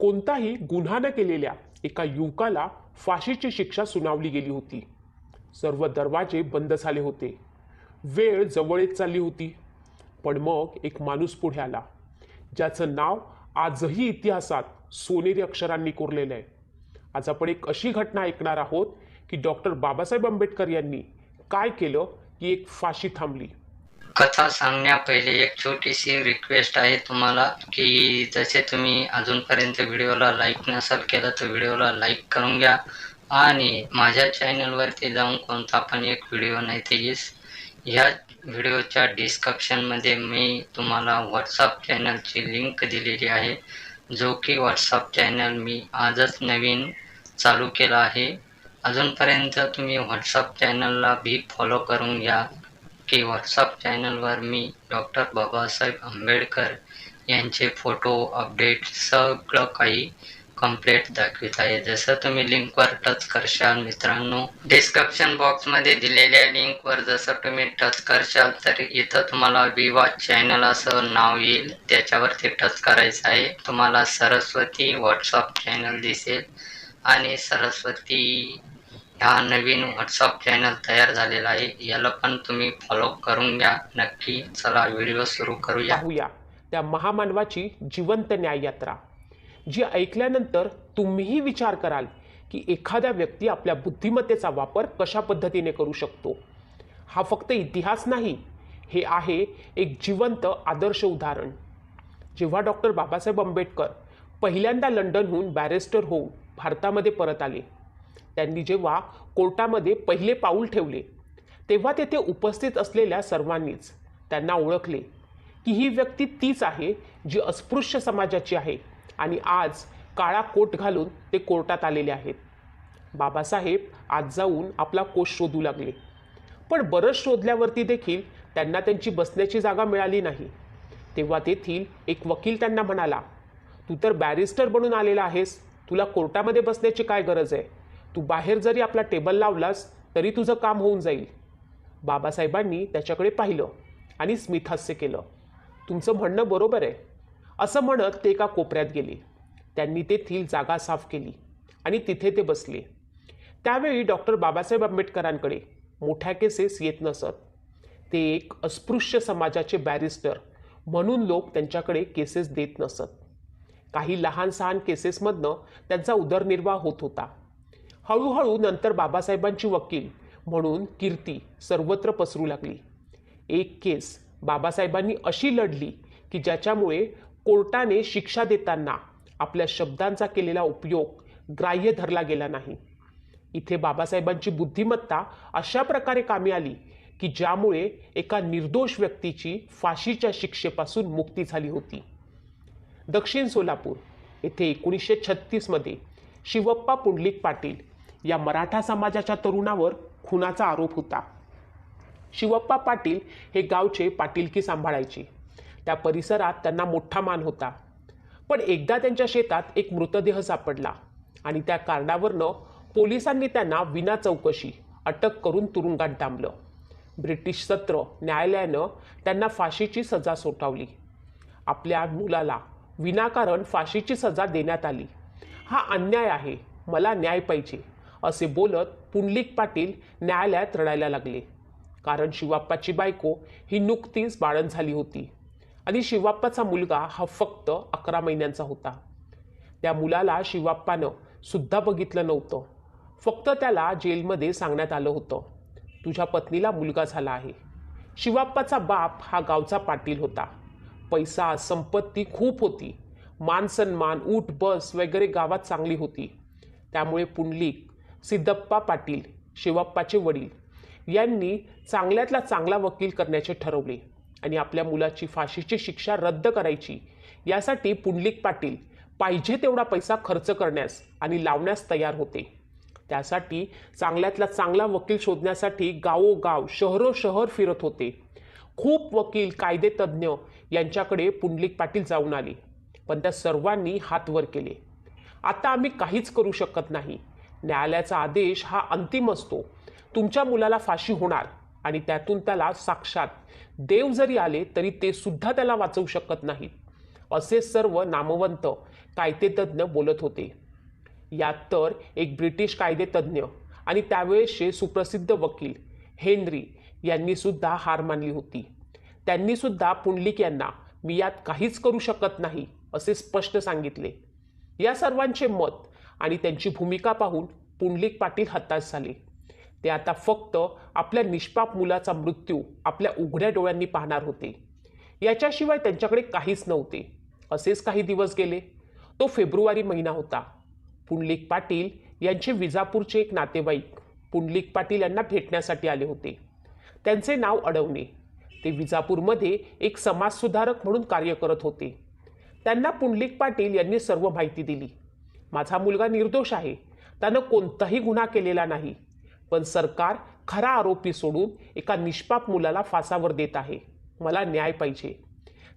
कोणताही गुन्हा न केलेल्या एका युवकाला फाशीची शिक्षा सुनावली गेली होती. सर्व दरवाजे बंद झाले होते. वेळ जवळ येत चालली होती. पण मग एक माणूस पुढे आला, ज्याचं नाव आजही इतिहासात सोनेरी अक्षरांनी कोरलेलं आहे. आज आपण एक अशी घटना ऐकणार आहोत की डॉक्टर बाबासाहेब आंबेडकर यांनी काय केलं की एक फाशी थांबली. कथा सांगण्यापहिले एक छोटीशी रिक्वेस्ट आहे तुम्हाला की जसे तुम्ही अजूनपर्यंत व्हिडिओला लाईक नसेल केलं तर व्हिडिओला लाईक करून घ्या आणि माझ्या चॅनलवरती जाऊन कोणता पण एक व्हिडिओ नाही ते ह्या व्हिडिओच्या डिस्क्रिप्शनमध्ये मी तुम्हाला व्हॉट्सअप चॅनलची लिंक दिलेली आहे, जो की व्हॉट्सअप चॅनल मी आजच नवीन चालू केला आहे. अजूनपर्यंत तुम्ही व्हॉट्सअप चॅनलला भी फॉलो करून घ्या की व्हॉट्सअप चॅनलवर मी डॉक्टर बाबासाहेब आंबेडकर यांचे फोटो अपडेट सगळं काही कंप्लीट दाखवित आहे. जसं तुम्ही लिंकवर टच करशाल मित्रांनो, डिस्क्रिप्शन बॉक्समध्ये दिलेल्या लिंकवर जसं तुम्ही टच करशाल तर इथं तुम्हाला विवा चॅनल असं नाव येईल, त्याच्यावरती टच करायचं आहे. तुम्हाला सरस्वती व्हॉट्सअप चॅनल दिसेल आणि सरस्वती हा नवीन व्हॉट्सअप चॅनल तयार झालेला आहे, याला पण तुम्ही फॉलो करून घ्या नक्की. चला व्हिडिओ सुरू करूया. पाहूया त्या महामानवाची जिवंत न्याययात्रा, जी ऐकल्यानंतर तुम्हीही विचार कराल की एखाद्या व्यक्ती आपल्या बुद्धिमत्तेचा वापर कशा पद्धतीने करू शकतो. हा फक्त इतिहास नाही, हे आहे एक जिवंत आदर्श उदाहरण. जेव्हा डॉक्टर बाबासाहेब आंबेडकर पहिल्यांदा लंडनहून बॅरिस्टर होऊन भारतामध्ये परत आले, त्यांनी जेव्हा कोर्टामध्ये पहिले पाऊल ठेवले तेव्हा तेथे उपस्थित असलेल्या सर्वांनीच त्यांना ओळखले की ही व्यक्ती तीच आहे जी अस्पृश्य समाजाची आहे आणि आज काळा कोट घालून ते कोर्टात आलेले आहेत. बाबासाहेब आज जाऊन आपला कोट शोधू लागले, पण बरंच शोधल्यावरती देखील त्यांना त्यांची बसण्याची जागा मिळाली नाही. तेव्हा तेथील एक वकील त्यांना म्हणाला, तू तर बॅरिस्टर बनून आलेला आहेस, तुला कोर्टामध्ये बसण्याची काय गरज आहे? तू बाहेर जरी आपला टेबल लावलास तरी तुझं काम होऊन जाईल. बाबासाहेबांनी त्याच्याकडे पाहिलं आणि स्मितहास्य केलं. तुमचं म्हणणं बरोबर आहे, असं म्हणत ते एका कोपऱ्यात गेले. त्यांनी तेथील जागा साफ केली आणि तिथे ते बसले. त्यावेळी डॉक्टर बाबासाहेब आंबेडकरांकडे मोठ्या केसेस येत नसत. ते एक अस्पृश्य समाजाचे बॅरिस्टर म्हणून लोक त्यांच्याकडे केसेस देत नसत. काही लहान सहान केसेसमधनं त्यांचा उदरनिर्वाह होत होता. हळूहळू नंतर बाबासाहेबांची वकील म्हणून कीर्ती सर्वत्र पसरू लागली. एक केस बाबासाहेबांनी अशी लढली की ज्याच्यामुळे कोर्टाने शिक्षा देताना आपल्या शब्दांचा केलेला उपयोग ग्राह्य धरला गेला नाही. इथे बाबासाहेबांची बुद्धिमत्ता अशा प्रकारे कामी आली की ज्यामुळे एका निर्दोष व्यक्तीची फाशीच्या शिक्षेपासून मुक्ती झाली होती. दक्षिण सोलापूर येथे 1936 मध्ये शिवप्पा पुंडलिक पाटील या मराठा समाजाच्या तरुणावर खुनाचा आरोप होता. शिवप्पा पाटील हे गावचे पाटीलकी सांभाळायचे. त्या परिसरात त्यांना मोठा मान होता. पण एकदा त्यांच्या शेतात एक मृतदेह सापडला आणि त्या कारणावरनं पोलिसांनी त्यांना विना चौकशी अटक करून तुरुंगात डांबलं. ब्रिटिश सत्र न्यायालयानं त्यांना फाशीची सजा सोटवली. आपल्या मुलाला विनाकारण फाशीची सजा देण्यात आली. हा अन्याय आहे, मला न्याय पाहिजे, असे बोलत पुंडलिक पाटील न्यायालयात रडायला लागले. कारण शिवाप्पाची बायको ही नुकतीच बाळंत झाली होती आणि शिवाप्पाचा मुलगा हा फक्त 11 महिन्यांचा होता. त्या मुलाला शिवाप्पानं सुद्धा बघितलं नव्हतं. फक्त त्याला जेलमध्ये सांगण्यात आलं होतं, तुझ्या पत्नीला मुलगा झाला आहे. शिवाप्पाचा बाप हा गावचा पाटील होता. पैसा संपत्ती खूप होती. मान सन्मान ऊठ बस वगैरे गावात चांगली होती. त्यामुळे पुंडलिक सिद्धप्पा पाटील शिवप्पाचे वडील यांनी चांगल्यातला चांगला वकील करण्याचे ठरवले आणि आपल्या मुलाची फाशीची शिक्षा रद्द करायची यासाठी पुंडलिक पाटील पाहिजे तेवढा पैसा खर्च करण्यास आणि लावण्यास तयार होते. त्यासाठी चांगल्यातला चांगला वकील शोधण्यासाठी गावोगाव शहरोशहर फिरत होते. खूप वकील कायदेतज्ञ यांच्याकडे पुंडलिक पाटील जाऊन आले, पण त्या सर्वांनी हात वर केले. आता आम्ही काहीच करू शकत नाही. न्यायालयाचा आदेश हा अंतिम असतो. तुमच्या मुलाला फाशी होणार आणि त्यातून त्याला साक्षात देव जरी आले तरी ते सुद्धा त्याला वाचवू शकत नाहीत. असे सर्व नामवंत कायदेतज्ञ बोलत होते. यात तर एक ब्रिटिश कायदेतज्ञ आणि त्यावेळेसचे सुप्रसिद्ध वकील हेनरी यांनी सुद्धा हार मानली होती. त्यांनी सुद्धा पुंडलिक यांना मी यात काहीच करू शकत नाही असे स्पष्ट सांगितले. या सर्वांचे मत आणि त्यांची भूमिका पाहून पुंडलिक पाटील हताश झाले. ते आता फक्त आपल्या निष्पाप मुलाचा मृत्यू आपल्या उघड्या डोळ्यांनी पाहणार होते. याच्याशिवाय त्यांच्याकडे काहीच नव्हते. असेच काही दिवस गेले. तो फेब्रुवारी महिना होता. पुंडलिक पाटील यांचे विजापूरचे एक नातेवाईक पुंडलिक पाटील यांना भेटण्यासाठी आले होते. त्यांचे नाव अडवणे. ते विजापूरमध्ये एक समाजसुधारक म्हणून कार्य करत होते. त्यांना पुंडलिक पाटील यांनी सर्व माहिती दिली. माझा मुलगा निर्दोष आहे. त्यानं कोणताही गुन्हा केलेला नाही. पण सरकार खरा आरोपी सोडून एका निष्पाप मुलाला फासावर देत आहे. मला न्याय पाहिजे.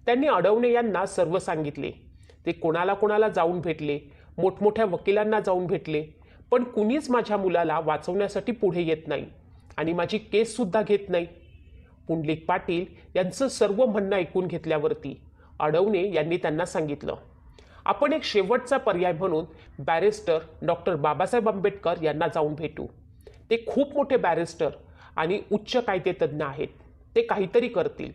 त्यांनी अडवणे यांना सर्व सांगितले. ते कोणाला जाऊन भेटले, मोठमोठ्या वकिलांना जाऊन भेटले, पण कुणीच माझ्या मुलाला वाचवण्यासाठी पुढे येत नाही आणि माझी केससुद्धा घेत नाही. पुंडलिक पाटील यांचं सर्व म्हणणं ऐकून घेतल्यावरती अडवणे यांनी त्यांना सांगितलं, आपण एक शेवटचा पर्याय म्हणून बॅरिस्टर डॉक्टर बाबासाहेब आंबेडकर यांना जाऊन भेटू. ते खूप मोठे बॅरिस्टर आणि उच्च कायदेतज्ञ आहेत. ते काहीतरी करतील.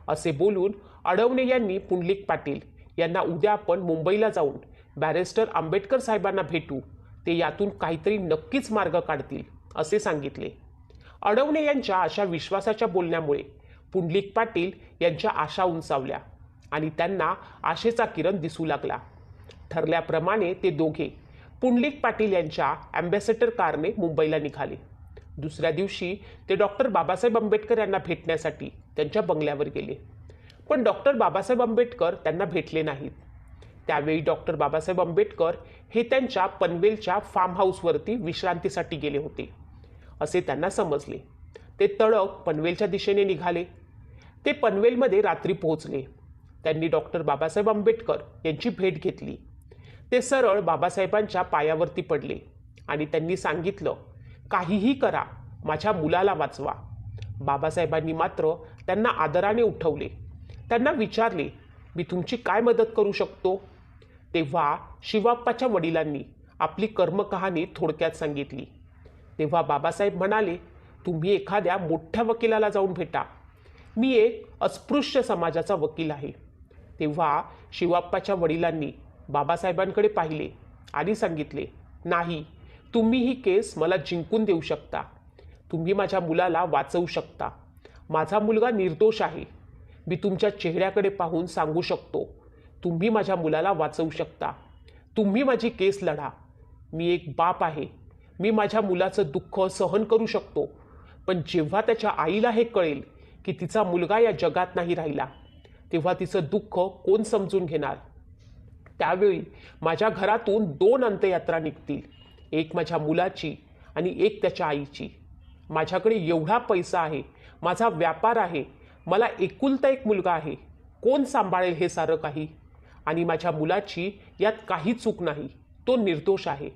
असे बोलून अडवणे यांनी पुंडलिक पाटील यांना उद्या आपण मुंबईला जाऊन बॅरिस्टर आंबेडकर साहेबांना भेटू. ते यातून काहीतरी नक्कीच मार्ग काढतील असे सांगितले. अडवणे यांच्या अशा विश्वासाच्या बोलण्यामुळे पुंडलिक पाटील यांच्या आशा उंचावल्या आणि त्यांना आशेचा किरण दिसू लागला. ठरल्याप्रमाणे ते दोघे पुंडलिक पाटील यांच्या ॲम्बॅसेडर कारने मुंबईला निघाले. दुसऱ्या दिवशी ते डॉक्टर बाबासाहेब आंबेडकर यांना भेटण्यासाठी त्यांच्या बंगल्यावर गेले. पण डॉक्टर बाबासाहेब आंबेडकर त्यांना भेटले नाहीत. त्यावेळी डॉक्टर बाबासाहेब आंबेडकर हे त्यांच्या पनवेलच्या फार्म हाऊसवरती विश्रांतीसाठी गेले होते असे त्यांना समजले. ते तडक पनवेलच्या दिशेने निघाले. ते पनवेलमध्ये रात्री पोहोचले. त्यांनी डॉक्टर बाबासाहेब आंबेडकर यांची भेट घेतली. ते सरळ बाबासाहेबांच्या पायावरती पडले आणि त्यांनी सांगितलं, काहीही करा, माझ्या मुलाला वाचवा. बाबासाहेबांनी मात्र त्यांना आदराने उठवले. त्यांना विचारले, मी तुमची काय मदत करू शकतो? तेव्हा शिवाप्पाच्या वडिलांनी आपली कर्मकहाणी थोडक्यात सांगितली. तेव्हा बाबासाहेब म्हणाले, तुम्ही एखाद्या मोठ्या वकिलाला जाऊन भेटा. मी एक अस्पृश्य समाजाचा वकील आहे. तेव्हा शिवाप्पाच्या वडिलांनी बाबासाहेबांकडे पाहिले आणि सांगितले, नाही, तुम्ही ही केस मला जिंकून देऊ शकता. तुम्ही माझ्या मुलाला वाचवू शकता. माझा मुलगा निर्दोष आहे. मी तुमच्या चेहऱ्याकडे पाहून सांगू शकतो, तुम्ही माझ्या मुलाला वाचवू शकता. तुम्ही माझी केस लढा. मी एक बाप आहे. मी माझ्या मुलाचं दुःख सहन करू शकतो. पण जेव्हा त्याच्या आईला हे कळेल की तिचा मुलगा या जगात नाही राहिला, तेव्हा तिचं दुःख कोण समजून घेणार? त्यावेळी माझ्या घरातून 2 अंत्ययात्रा निघतील, एक माझ्या मुलाची आणि एक त्याच्या आईची. माझ्याकडे एवढा पैसा आहे, माझा व्यापार आहे, मला एकुलता एक मुलगा आहे. कोण सांभाळेल हे सारं काही? आणि माझ्या मुलाची यात काही चूक नाही. तो निर्दोष आहे.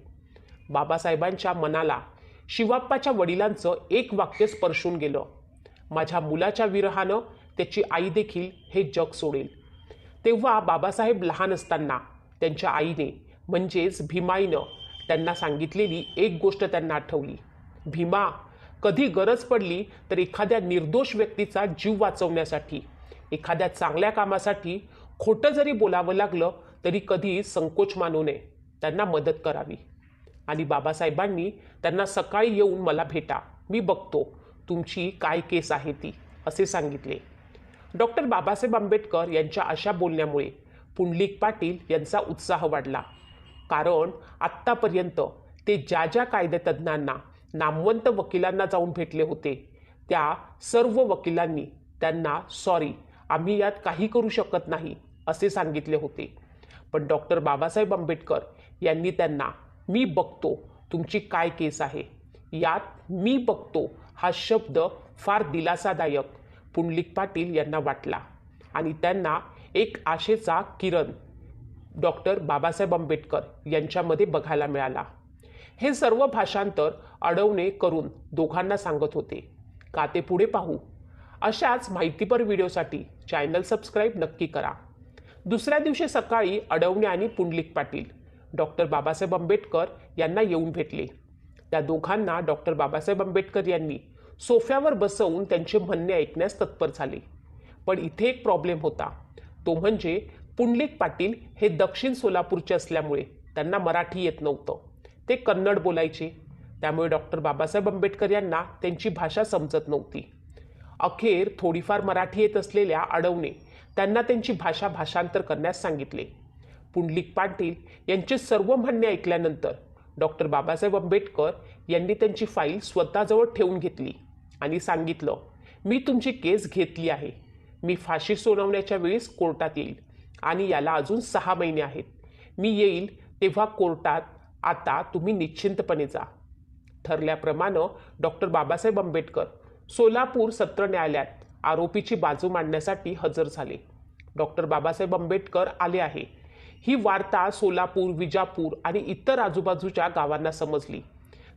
बाबासाहेबांच्या मनाला शिवाप्पाच्या वडिलांचं एक वाक्य स्पर्शून गेलं, माझ्या मुलाच्या विरहानं त्याची आई देखील हे जग सोडेल. तेव्हा बाबासाहेब लहान असताना त्यांच्या आईने म्हणजेच भीमाईनं त्यांना सांगितलेली एक गोष्ट त्यांना आठवली. भीमा, कधी गरज पडली तर एखाद्या निर्दोष व्यक्तीचा जीव वाचवण्यासाठी, एखाद्या चांगल्या कामासाठी खोटं जरी बोलावं लागलं तरी कधी संकोच मानू नये. त्यांना मदत करावी. आणि बाबासाहेबांनी त्यांना सकाळी येऊन मला भेटा, मी बघतो तुमची काय केस आहे ती, असे सांगितले. डॉक्टर बाबासाहेब आंबेडकर यांच्या अशा बोलण्यामुळे पुंडलिक पाटील यांचा उत्साह वाढला. कारण आत्तापर्यंत ते ज्या ज्या कायदेतज्ञांना, नामवंत वकिलांना जाऊन भेटले होते, त्या सर्व वकिलांनी त्यांना सॉरी, आम्ही यात काही करू शकत नाही असे सांगितले होते. पण डॉक्टर बाबासाहेब आंबेडकर यांनी त्यांना मी बघतो तुमची काय केस आहे, यात मी बघतो हा शब्द फार दिलासादायक पुंडलिक पाटील यांना वाटला आणि त्यांना एक आशेचा किरण डॉक्टर बाबासाहेब आंबेडकर यांच्यामध्ये बघायला मिळाला. हे सर्व भाषांतर अडवणे करून दोघांना सांगत होते. का ते पुढे पाहू. अशाच माहितीपर व्हिडिओसाठी चॅनल सबस्क्राईब नक्की करा. दुसऱ्या दिवशी सकाळी अडवणे आणि पुंडलिक पाटील डॉक्टर बाबासाहेब आंबेडकर यांना येऊन भेटले. त्या दोघांना डॉक्टर बाबासाहेब आंबेडकर यांनी सोफ्यावर बसवून त्यांचे म्हणणे ऐकण्यास तत्पर झाले. पण इथे एक प्रॉब्लेम होता. तो म्हणजे पुंडलिक पाटील हे दक्षिण सोलापूरचे असल्यामुळे त्यांना मराठी येत नव्हतं. ते कन्नड बोलायचे. त्यामुळे डॉक्टर बाबासाहेब आंबेडकर यांना त्यांची भाषा समजत नव्हती. अखेर थोडीफार मराठी येत असलेल्या अडवणे त्यांना त्यांची भाषा भाषांतर करण्यास सांगितले. पुंडलिक पाटील यांचे सर्व म्हणणे ऐकल्यानंतर डॉक्टर बाबासाहेब आंबेडकर यांनी त्यांची फाईल स्वतःजवळ ठेवून घेतली आणि सांगितलं, मी तुमची केस घेतली आहे. मी फाशी सुनावण्याच्या वेळेस कोर्टात येईल आणि याला अजून 6 महिने आहेत. मी येईल तेव्हा कोर्टात आता तुम्ही निश्चिंतपणे जा. ठरल्याप्रमाणे डॉक्टर बाबासाहेब आंबेडकर सोलापूर सत्र न्यायालयात आरोपीची बाजू मांडण्यासाठी हजर झाले. डॉक्टर बाबासाहेब आंबेडकर आले आहे ही वार्ता सोलापूर, विजापूर आणि इतर आजूबाजूच्या गावांना समजली.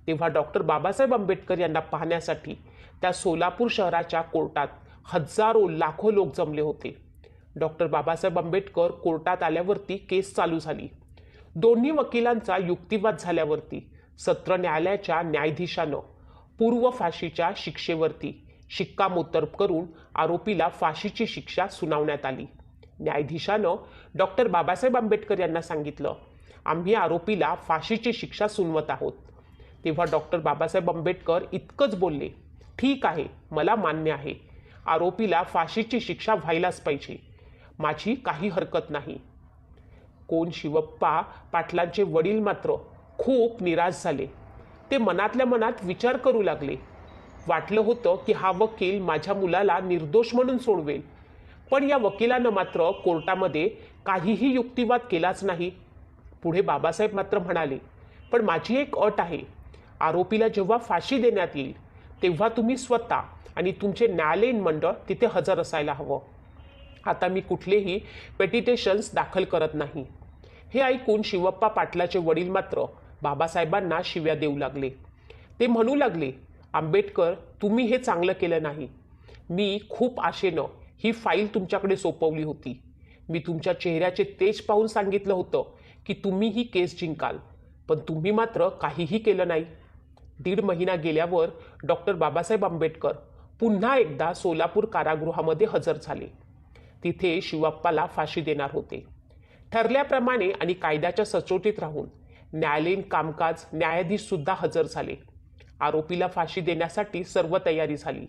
तेव्हा डॉक्टर बाबासाहेब आंबेडकर यांना पाहण्यासाठी त्या सोलापूर शहराच्या कोर्टात हजारो लाखो लोक जमले होते. डॉक्टर बाबासाहेब आंबेडकर कोर्टात आल्यावरती केस चालू झाली. दोन्ही वकिलांचा युक्तिवाद झाल्यावरती सत्र न्यायालयाच्या न्यायाधीशानं पूर्व फाशीच्या शिक्षेवरती शिक्कामोर्तब करून आरोपीला फाशीची शिक्षा सुनावण्यात आली. न्यायाधीशानं डॉक्टर बाबासाहेब आंबेडकर यांना सांगितलं, आम्ही आरोपीला फाशीची शिक्षा सुनवत आहोत. तेव्हा डॉक्टर बाबासाहेब आंबेडकर इतकंच बोलले, ठीक आहे, मला मान्य आहे. आरोपीला फाशीची शिक्षा व्हायलाच पाहिजे. माझी काही हरकत नाही. कोण शिवप्पा पाटलांचे वडील मात्र खूप निराश झाले. ते मनातल्या मनात विचार करू लागले. वाटलं होतं की हा वकील माझ्या मुलाला निर्दोष म्हणून सोडवेल, पण या वकिलानं मात्र कोर्टामध्ये काहीही युक्तिवाद केलाच नाही. पुढे बाबासाहेब मात्र म्हणाले, पण माझी एक अट आहे. आरोपीला जेव्हा फाशी देण्यात येईल तेव्हा तुम्ही स्वतः आणि तुमचे न्यायालयीन मंडळ तिथे हजर असायला हवं. आता मी कुठलेही पेटिटेशन्स दाखल करत नाही. हे ऐकून शिवप्पा पाटलाचे वडील मात्र बाबासाहेबांना शिव्या देऊ लागले. ते म्हणू लागले, आंबेडकर, तुम्ही हे चांगलं केलं नाही. मी खूप आशेनं ही फाईल तुमच्याकडे सोपवली होती. मी तुमच्या चेहऱ्याचे तेज पाहून सांगितलं होतं की तुम्ही ही केस जिंकाल, पण तुम्ही मात्र काहीही केलं नाही. 1.5 महिना गेल्यावर डॉक्टर बाबासाहेब आंबेडकर पुन्हा एकदा सोलापूर कारागृहामध्ये हजर झाले. तिथे शिवप्पाला फाशी देणार होते. ठरल्याप्रमाणे आणि कायद्याच्या सचोटीत राहून न्यायालयीन कामकाज न्यायाधीशसुद्धा हजर झाले. आरोपीला फाशी देण्यासाठी सर्व तयारी झाली.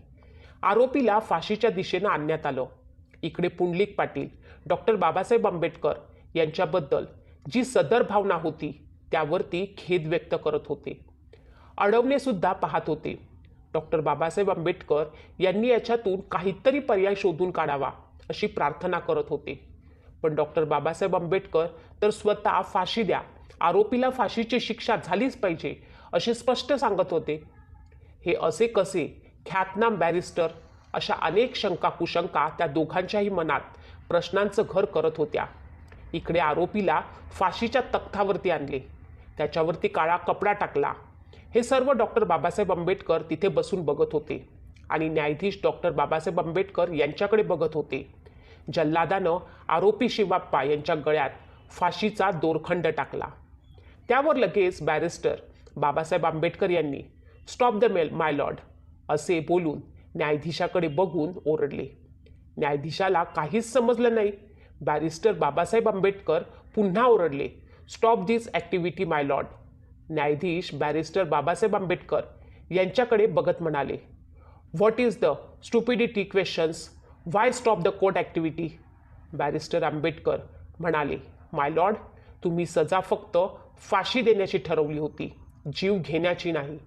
आरोपीला फाशीच्या दिशेनं आणण्यात आलं. इकडे पुंडलिक पाटील डॉक्टर बाबासाहेब आंबेडकर यांच्याबद्दल जी सदर भावना होती त्यावरती खेद व्यक्त करत होते. अडवणे सुद्धा पाहत होते. डॉक्टर बाबासाहेब आंबेडकर यांनी याच्यातून काहीतरी पर्याय शोधून काढावा अशी प्रार्थना करत होते. पण डॉक्टर बाबासाहेब आंबेडकर तर स्वतः फाशी द्या, आरोपीला फाशीची शिक्षा झालीच पाहिजे असे स्पष्ट सांगत होते. हे असे कसे ख्यातनाम बॅरिस्टर अशा अनेक शंका कुशंका त्या दोघांच्याही मनात प्रश्नांचं घर करत होत्या. इकडे आरोपीला फाशीच्या तख्तावरती आणले, त्याच्यावरती काळा कपडा टाकला. हे सर्व डॉक्टर बाबासाहेब आंबेडकर तिथे बसून बघत होते आणि न्यायाधीश डॉक्टर बाबासाहेब आंबेडकर यांच्याकडे बघत होते. जल्लादानं आरोपी शिवप्पा यांच्या गळ्यात फाशीचा दोरखंड टाकला. त्यावर लगेच बॅरिस्टर बाबासाहेब आंबेडकर यांनी स्टॉप द माय लॉर्ड असे बोलून न्यायाधीशाकडे बघून ओरडले. न्यायाधीशाला काहीच समजलं नाही. बॅरिस्टर बाबासाहेब आंबेडकर पुन्हा ओरडले, stop this activity my lord. न्यायाधीश बॅरिस्टर बाबासाहेब आंबेडकर यांच्याकडे बघत म्हणाले, what is the stupidity questions, why stop the court activity. Barrister Ambedkar म्हणाले, माय लॉर्ड, तुम्ही सजा फक्त फाशी देण्याची ठरवली होती, जीव घेण्याची नाही.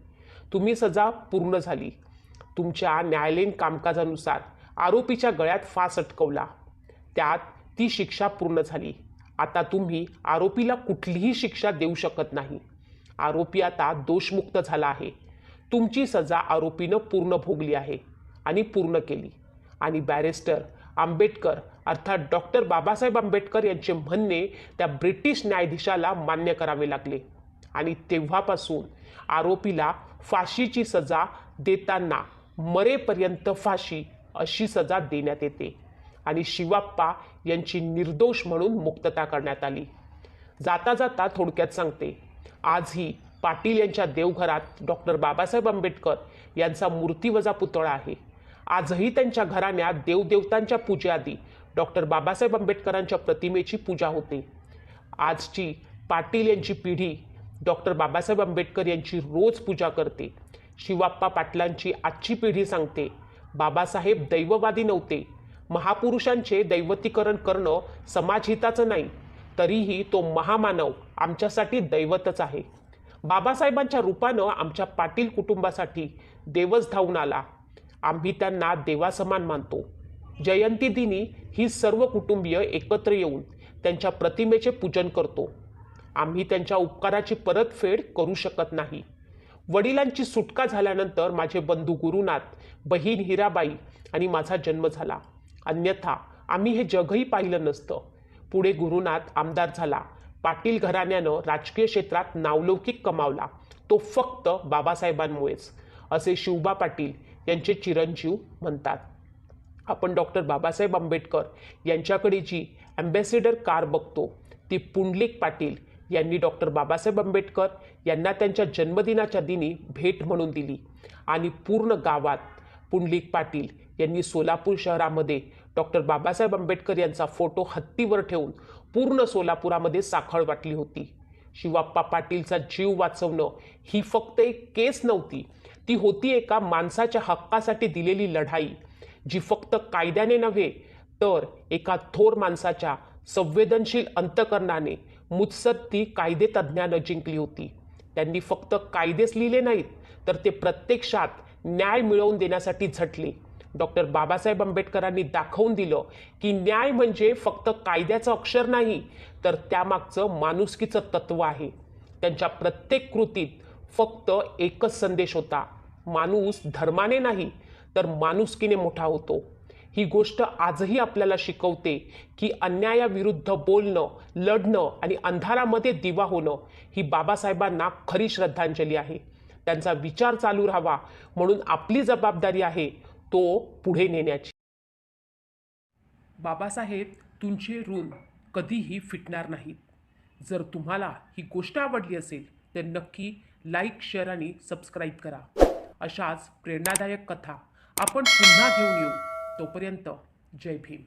तुम्ही सजा पूर्ण झाली. तुमच्या न्यायालयीन कामकाजानुसार आरोपीच्या गळ्यात फास अटकवला, त्यात ती शिक्षा पूर्ण झाली. आता तुम्ही आरोपीला कुठलीही शिक्षा देऊ शकत नाही. आरोपी आता दोषमुक्त झाला आहे. तुमची सजा आरोपीनं पूर्ण भोगली आहे आणि पूर्ण केली. आणि बॅरिस्टर आंबेडकर अर्थात डॉक्टर बाबासाहेब आंबेडकर यांचे म्हणणे त्या ब्रिटिश न्यायाधीशाला मान्य करावे लागले. आणि तेव्हापासून आरोपीला फाशीची सजा देताना मरेपर्यंत फाशी अशी सजा देण्यात येते. आणि शिवाप्पा यांची निर्दोष म्हणून मुक्तता करण्यात आली. जाता जाता थोडक्यात सांगते, आजही पाटील यांच्या देवघरात डॉक्टर बाबासाहेब आंबेडकर यांचा मूर्तिवजा पुतळा आहे. आजही त्यांच्या घराण्यात देवदेवतांच्या पूजेआधी डॉक्टर बाबासाहेब आंबेडकरांच्या प्रतिमेची पूजा होते. आजची पाटील यांची पिढी डॉक्टर बाबासाहेब आंबेडकर यांची रोज पूजा करते. शिवाप्पा पाटलांची आजची पिढी सांगते, बाबासाहेब दैववादी नव्हते. महापुरुषांचे दैवतीकरण करणं समाजहिताचं नाही, तरीही तो महामानव आमच्यासाठी दैवतच आहे. बाबासाहेबांच्या रूपानं आमच्या पाटील कुटुंबासाठी देवच धावून आला. आम्ही त्यांना देवासमान मानतो. जयंती दिनी ही सर्व कुटुंबीय एकत्र येऊन त्यांच्या प्रतिमेचे पूजन करतो. आम्ही त्यांच्या उपकाराची परतफेड करू शकत नाही. वडिलांची सुटका झाल्यानंतर माझे बंधू गुरुनाथ, बहीण हिराबाई आणि माझा जन्म झाला. अन्यथा आम्ही हे जगही पाहिलं नसतं. पुढे गुरुनाथ आमदार झाला. पाटील घराण्यानं राजकीय क्षेत्रात नावलौकिक कमावला, तो फक्त बाबासाहेबांमुळेच, असे शिवबा पाटील यांचे चिरंजीव म्हणतात. आपण डॉक्टर बाबासाहेब आंबेडकर यांच्याकडे जी ॲम्बॅसेडर कार बघतो, ती पुंडलिक पाटील यांनी डॉक्टर बाबासाहेब आंबेडकर यांना त्यांच्या जन्मदिनाच्या दिनी भेट म्हणून दिली. आणि पूर्ण गावात पुंडलिक पाटील यांनी सोलापूर शहरामध्ये डॉक्टर बाबासाहेब आंबेडकर यांचा फोटो हत्तीवर ठेवून पूर्ण सोलापुरामध्ये साखळ वाटली होती. शिवाप्पा पाटीलचा जीव वाचवणं ही फक्त एक केस नव्हती, ती होती एका माणसाच्या हक्कासाठी दिलेली लढाई, जी फक्त कायद्याने नव्हे तर एका थोर माणसाच्या संवेदनशील अंतकरणाने मुत्सद्दी कायदेतज्ञानं जिंकली होती. त्यांनी फक्त कायदेच लिहिले नाहीत, तर ते प्रत्यक्षात न्याय मिळवून देण्यासाठी झटले. डॉक्टर बाबासाहेब आंबेडकरांनी दाखवून दिलं की न्याय म्हणजे फक्त कायद्याचं अक्षर नाही, तर त्यामागचं माणुसकीचं तत्व आहे. त्यांच्या प्रत्येक कृतीत फक्त एकच संदेश होता, माणूस धर्माने नाही तर माणुसकीने मोठा होतो. ही गोष्ट आजही आपल्याला शिकवते की अन्यायाविरुद्ध बोलणं, लढणं आणि अंधारामध्ये दिवा होणं ही बाबासाहेबांना खरी श्रद्धांजली आहे. त्यांचा विचार चालू राहावा म्हणून आपली जबाबदारी आहे तो पुढे नेण्याची. बाबासाहेब तुमचे ऋण कधीही फिटणार नाहीत. जर तुम्हाला ही गोष्ट आवडली असेल तर नक्की लाईक, शेअर आणि सबस्क्राईब करा. अशाच प्रेरणादायक कथा आपण पुन्हा घेऊन येऊ. तोपर्यंत जय भीम.